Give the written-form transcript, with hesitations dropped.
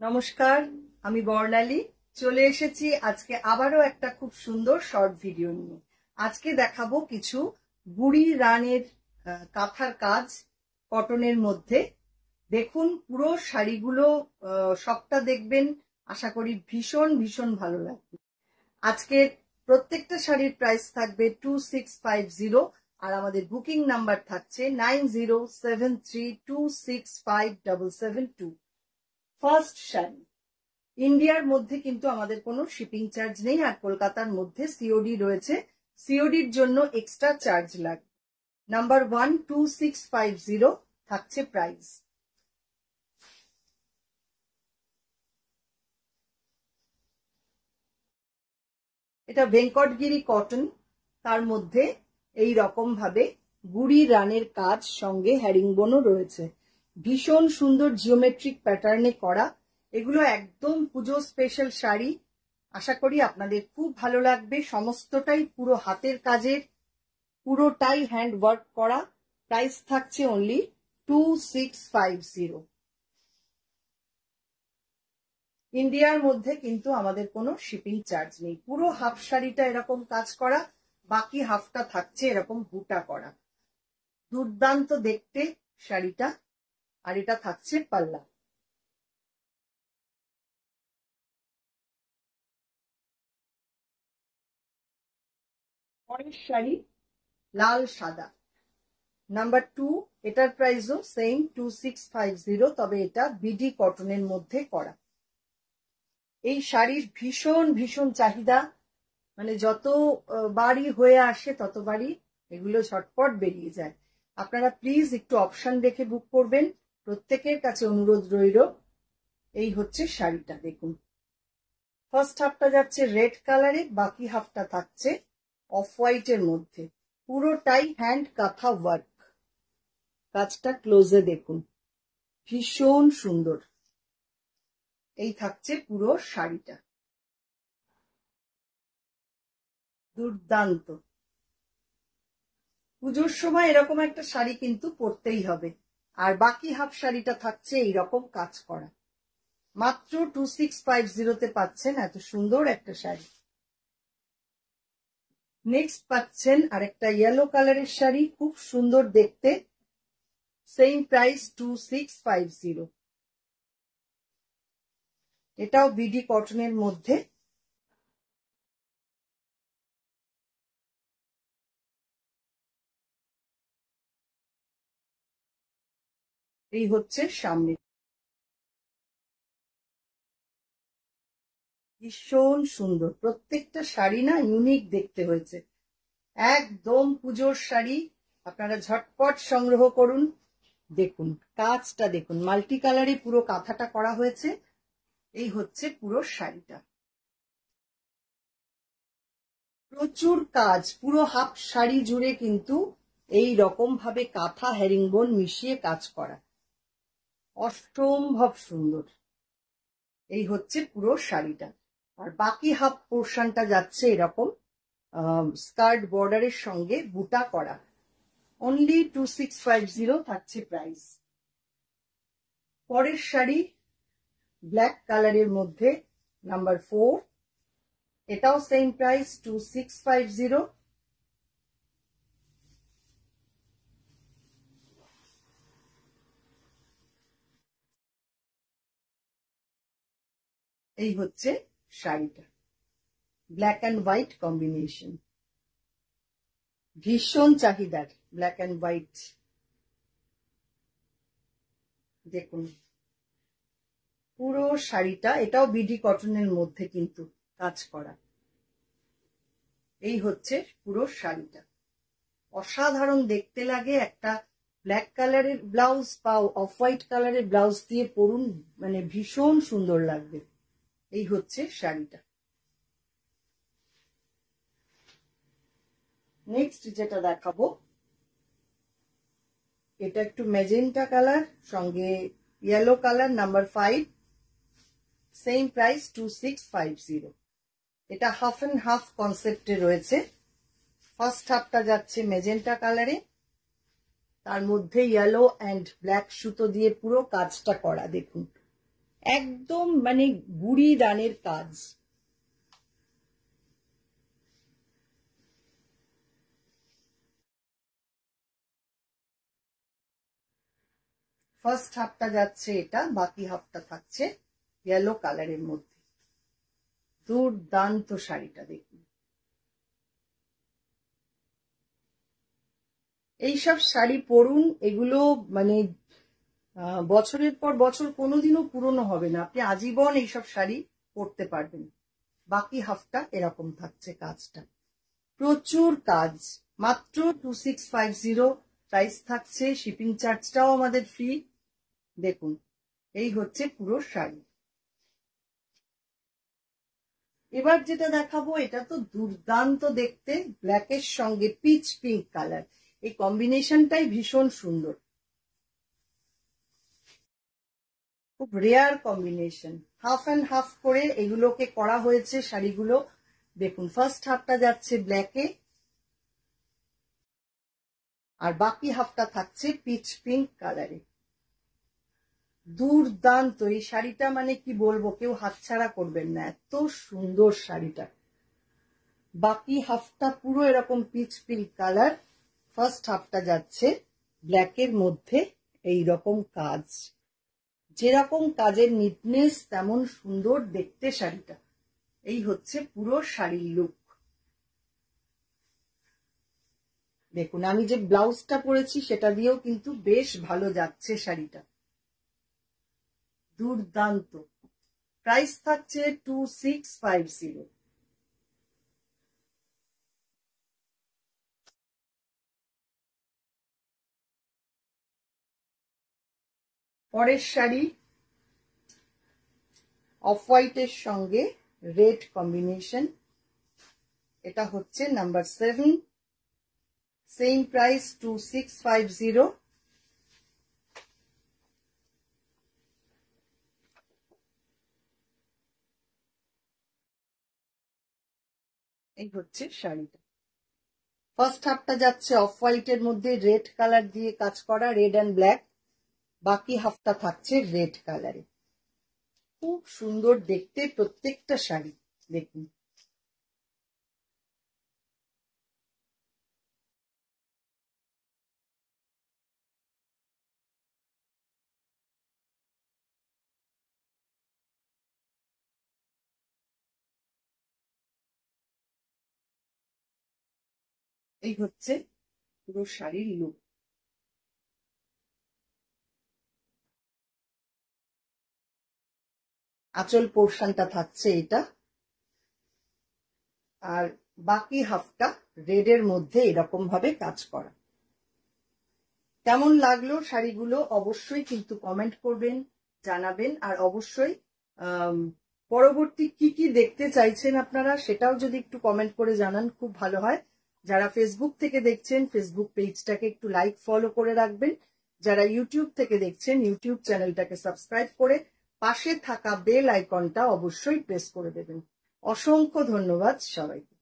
নমস্কার, আমি বর্ণালী চলে এসেছি আজকে আবারও একটা খুব সুন্দর শর্ট ভিডিও নিয়ে। আজকে দেখাবো কিছু গুড়ি রানের কাঁথার কাজ কটনের মধ্যে। দেখুন পুরো শাড়িগুলো সবটা দেখবেন, আশা করি ভীষণ ভীষণ ভালো লাগবে। আজকের প্রত্যেকটা শাড়ির প্রাইস থাকবে 2650 আর আমাদের বুকিং নাম্বার থাকছে 9073265772। ফার্স্ট শাড়ি ইন্ডিয়ার মধ্যে কিন্তু আমাদের কোনো শিপিং চার্জ নেই, আর কলকাতার মধ্যে সিওডি রয়েছে। সিওডির জন্য এক্সট্রা চার্জ লাগবে। নাম্বার 12650 থাকছে প্রাইস। এটা ভেঙ্কটগিরি কটন, তার মধ্যে এই রকম ভাবে গুড়ি রানের কাজ সঙ্গে হ্যারিংবোনও রয়েছে। ভীষণ সুন্দর জিওমেট্রিক প্যাটার্নে করা, এগুলো একদম পুজো স্পেশাল শাড়ি। আশা করি আপনাদের খুব ভালো লাগবে। সমস্তটাই পুরো হাতের কাজের, পুরোটাই হ্যান্ড ওয়ার্ক করা। প্রাইস থাকছে অনলি 2650। ইন্ডিয়ার মধ্যে কিন্তু আমাদের কোনো শিপিং চার্জ নেই। পুরো হাফ শাড়িটা এরকম কাজ করা, বাকি হাফটা থাকছে এরকম বুটা করা। দুর্দান্ত দেখতে শাড়িটা, আর এটা থাকছে পাল্লা। পরের শাড়ি লাল সাদা, নাম্বার 2। এটার প্রাইসও সেম 2650, তবে এটা বিডি কটনের মধ্যে করা। এই শাড়ির ভীষণ ভীষণ চাহিদা, মানে যত বাড়ি হয়ে আসে ততবারই এগুলো ঝটপট বেরিয়ে যায়। আপনারা প্লিজ একটু অপশন দেখে বুক করবেন, প্রত্যেকের কাছে অনুরোধ রইল। এই হচ্ছে শাড়িটা, দেখুন ফার্স্ট হাফটা যাচ্ছে রেড কালারে, বাকি হাফটা থাকছে অফ হোয়াইটের মধ্যে। পুরোটাই হ্যান্ড কাঁথা ওয়ার্ক। কাজটা ক্লোজে দেখুন, ভীষণ সুন্দর। এই থাকছে পুরো শাড়িটা, দুর্দান্ত। পুজোর সময় এরকম একটা শাড়ি কিন্তু পরতেই হবে। আর বাকি হাফ শাড়িটা থাকছে এইরকম কাজ করা। মাত্র 2650-তে পাচ্ছেন এত সুন্দর একটা শাড়ি। নেক্সট পাচ্ছেন আরেকটা ইয়েলো কালারের শাড়ি, খুব সুন্দর দেখতে। Same price 2650। এটাও বিডি কটনের মধ্যে। এই হচ্ছে সামনে, ভীষণ সুন্দর। প্রত্যেকটা শাড়ি না ইউনিক দেখতে হয়েছে, একদম পুজোর শাড়ি। আপনারা ঝটপট সংগ্রহ করুন। দেখুন কাজটা, দেখুন মাল্টি কালারে পুরো কাঁথাটা করা হয়েছে। এই হচ্ছে পুরো শাড়িটা, প্রচুর কাজ। পুরো হাফ শাড়ি জুড়ে কিন্তু এই রকম ভাবে কাঁথা হ্যারিংবোন মিশিয়ে কাজ করা, অসম্ভব সুন্দর। এই হচ্ছে পুরো শাড়িটা, আর বাকি হাফ পোর্শনটা যাচ্ছে এরকম স্কার্ট বর্ডারের সঙ্গে বুটা করা। অনলি 2650 থাকছে প্রাইস। পরের শাড়ি ব্ল্যাক কালারের মধ্যে, নাম্বার 4। এটাও সেম প্রাইস 2650। এই হচ্ছে শাড়িটা, ব্ল্যাক অ্যান্ড হোয়াইট কম্বিনেশন। ভীষণ চাহিদার ব্ল্যাক অ্যান্ড হোয়াইট। দেখুন পুরো শাড়িটা, এটাও বিডি কটনের মধ্যে কিন্তু কাজ করা। এই হচ্ছে পুরো শাড়িটা, অসাধারণ দেখতে লাগে। একটা ব্ল্যাক কালারের ব্লাউজ বা অফ হোয়াইট কালারের ব্লাউজ দিয়ে পরুন, মানে ভীষণ সুন্দর লাগবে। এই হচ্ছে শাড়িটা। নেক্সট যেটা দেখাবো, এটা একটু ম্যাজেন্টা কালার সঙ্গে yellow colour, number 5। Same price 2650। এটা হাফ অ্যান্ড হাফ কনসেপ্টে রয়েছে। ফার্স্ট হাফটা যাচ্ছে ম্যাজেন্টা কালারে, তার মধ্যে ইয়েলো অ্যান্ড ব্ল্যাক সুতো দিয়ে পুরো কাজটা করা। দেখুন একদম মানে গুড়ি দানের কাজ। ফার্স্ট হাফটা যাচ্ছে এটা, বাকি হাফটা থাকছে ইয়েলো কালারের মধ্যে। দুর্দান্ত শাড়িটা দেখুন। এইসব শাড়ি পরুন, এগুলো মানে বছরের পর বছর কোনোদিনও পুরনো হবে না, আপনি আজীবন এইসব শাড়ি পরতে পারবেন। বাকি হাফটা এরকম থাকছে কাজটা, প্রচুর কাজ। মাত্র 2650 প্রাইস থাকছে, শিপিং চার্জটাও আমাদের ফ্রি। দেখুন এই হচ্ছে পুরো শাড়ি। এবার যেটা দেখাবো এটা তো দুর্দান্ত দেখতে, ব্ল্যাকের সঙ্গে পিচ পিঙ্ক কালার, এই কম্বিনেশনটাই ভীষণ সুন্দর, খুব rare combination. Half and half করে এগুলোকে করা হয়েছে শাড়িগুলো। দেখুন ফার্স্ট হাফটা যাচ্ছে ব্ল্যাকে, আর বাকি হাফটা থাকছে পিচ পিঙ্ক কালারে। দুর্দান্ত এই শাড়িটা, মানে কি বলবো, কেউ হাতছাড়া করবেন না, এত সুন্দর শাড়িটা। বাকি হাফটা পুরো এরকম পিচ পিঙ্ক কালার, ফার্স্ট হাফটা যাচ্ছে ব্ল্যাকের মধ্যে এই রকম কাজ। যেরকম কাজের নিটনেস তেমন সুন্দর দেখতে শাড়িটা। এই হচ্ছে পুরো শাড়ির লুক। দেখুন আমি যে ব্লাউজটা পরেছি সেটা দিয়েও কিন্তু বেশ ভালো যাচ্ছে শাড়িটা, দুর্দান্ত। প্রাইস থাকছে 2650। পরের শাড়ি অফ হোয়াইটের সঙ্গে রেড কম্বিনেশন, এটা হচ্ছে নাম্বার 7, সেম প্রাইস 2650। এই হচ্ছে শাড়িটা। ফার্স্ট হাফটা যাচ্ছে অফ হোয়াইটের মধ্যে রেড কালার দিয়ে কাজ করা, রেড অ্যান্ড ব্ল্যাক। বাকি হাফটা থাকছে রেড কালারে, খুব সুন্দর দেখতে প্রত্যেকটা শাড়ি। দেখুন এই হচ্ছে পুরো শাড়ির লুক। আঁচল পোর্শনটা থাকছে এটা, আর বাকি হাফটা রেডের মধ্যে এরকম ভাবে কাজ করা। কেমন লাগলো শাড়িগুলো অবশ্যই কিন্তু কমেন্ট করবেন, জানাবেন। আর অবশ্যই পরবর্তী কি কি দেখতে চাইছেন আপনারা সেটাও যদি একটু কমেন্ট করে জানান খুব ভালো হয়। যারা ফেসবুক থেকে দেখছেন ফেসবুক পেজটাকে একটু লাইক ফলো করে রাখবেন, যারা ইউটিউব থেকে দেখছেন ইউটিউব চ্যানেলটাকে সাবস্ক্রাইব করে পাশে থাকা বেল আইকনটা অবশ্যই প্রেস করে দেবেন। অসংখ্য ধন্যবাদ সবাইকে।